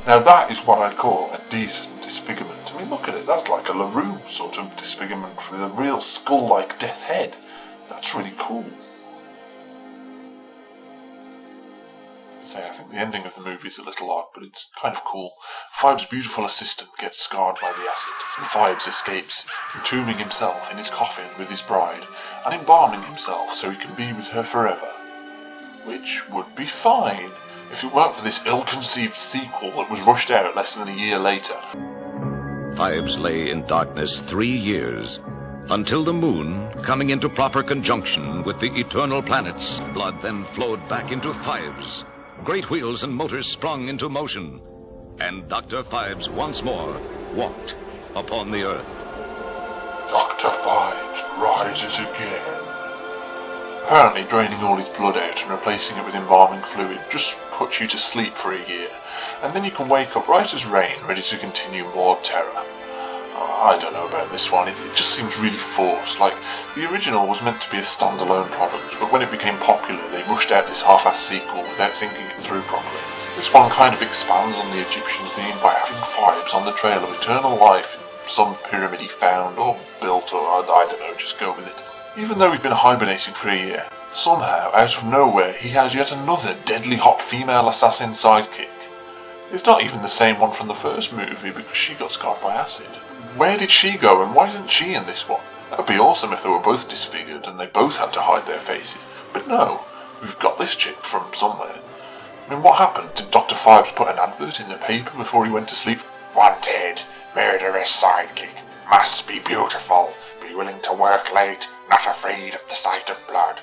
Now that is what I'd call a decent disfigurement. I mean, look at it, that's like a LaRue sort of disfigurement with a real skull-like death head. That's really cool. I think the ending of the movie is a little odd, but it's kind of cool. Phibes' beautiful assistant gets scarred by the acid, and Phibes escapes, entombing himself in his coffin with his bride, and embalming himself so he can be with her forever. Which would be fine, if it weren't for this ill-conceived sequel that was rushed out less than a year later. Phibes lay in darkness 3 years, until the moon, coming into proper conjunction with the eternal planets, blood then flowed back into Phibes. Great wheels and motors sprung into motion, and Dr. Phibes once more walked upon the earth. Dr. Phibes rises again. Apparently draining all his blood out and replacing it with embalming fluid just puts you to sleep for a year, and then you can wake up right as rain, ready to continue more terror. I don't know about this one, it just seems really forced. Like, the original was meant to be a standalone product, but when it became popular they rushed out this half-assed sequel without thinking it through properly. This one kind of expands on the Egyptians' theme by having Phibes on the trail of eternal life in some pyramid he found or built, or I don't know, just go with it. Even though he's been hibernating for a year, somehow, out of nowhere, he has yet another deadly hot female assassin sidekick. It's not even the same one from the first movie because she got scarred by acid. Where did she go and why isn't she in this one? That would be awesome if they were both disfigured and they both had to hide their faces. But no, we've got this chick from somewhere. I mean, what happened? Did Dr. Phibes put an advert in the paper before he went to sleep? Wanted, murderous sidekick, must be beautiful, be willing to work late, not afraid of the sight of blood.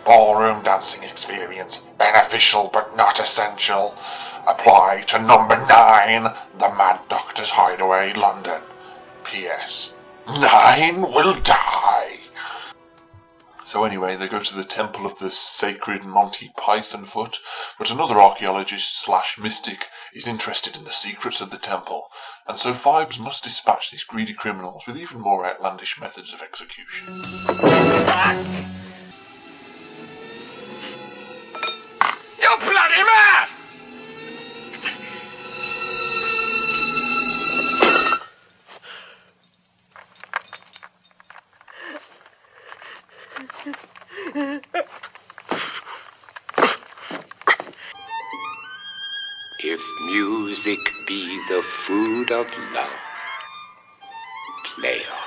Ballroom dancing experience, beneficial but not essential. Apply to number 9, the Mad Doctor's Hideaway, London. P.S. 9 will die. So anyway, they go to the temple of the sacred Monty Python foot, but another archaeologist / mystic is interested in the secrets of the temple, and so Phibes must dispatch these greedy criminals with even more outlandish methods of execution. You bloody man! If music be the food of love, play on.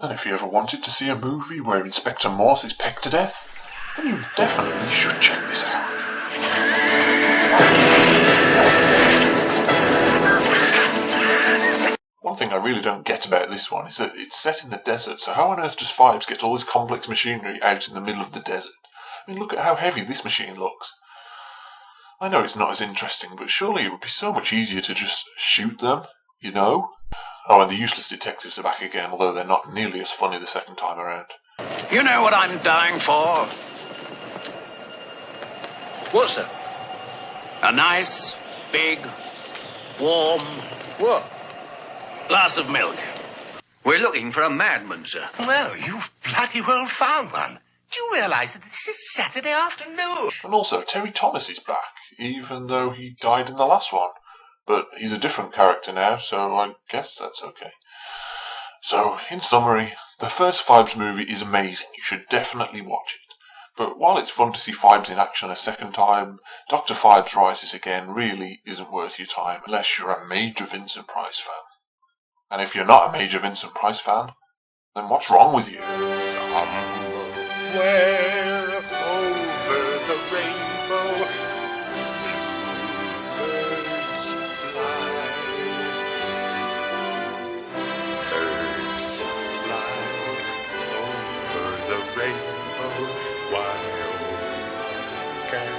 And if you ever wanted to see a movie where Inspector Morse is pecked to death, then you definitely should check this out. One thing I really don't get about this one is that it's set in the desert, so how on earth does Phibes get all this complex machinery out in the middle of the desert? I mean, look at how heavy this machine looks. I know it's not as interesting, but surely it would be so much easier to just shoot them, you know? Oh, and the useless detectives are back again, although they're not nearly as funny the second time around. You know what I'm dying for? What's that? A nice, big, warm What? glass of milk. We're looking for a madman, sir. Well, you've bloody well found one. Do you realise that this is Saturday afternoon? And also, Terry Thomas is back, even though he died in the last one. But he's a different character now, so I guess that's okay. So, in summary, the first Phibes movie is amazing. You should definitely watch it. But while it's fun to see Phibes in action a second time, Dr. Phibes Rises Again really isn't worth your time unless you're a major Vincent Price fan. And if you're not a major Vincent Price fan, then what's wrong with you? Somewhere over the rainbow, birds fly. Birds fly over the rainbow, while one can